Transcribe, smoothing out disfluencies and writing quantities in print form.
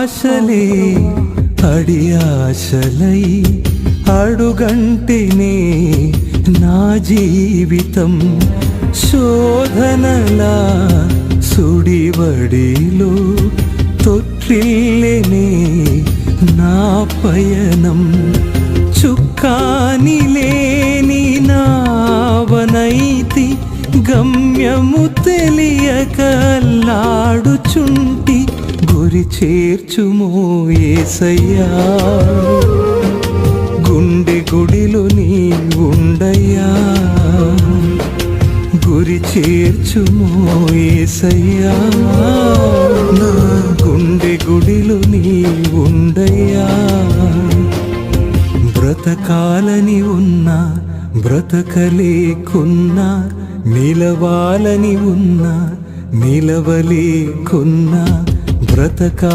ఆశలే అడి ఆశలై అడుగంటినే నా జీవితం శోధనలా సుడివడిలో తొట్టిల్లెనే నా పయనం చుక్కాని లేని నావనైతి గమ్యము తెలియక అల్లాడుచుంటి గురి చేర్చుమో యేసయ్యా గుండె గుడిలో నీ ఉండయ్యా గురి చేర్చుమో యేసయ్యా నా గుండె గుడిలో నీ ఉండయ్యా బ్రతకాలని ఉన్నా బ్రతకలేకున్నా నిలవాలని ఉన్నా నిలవలేకున్నా బ్రతక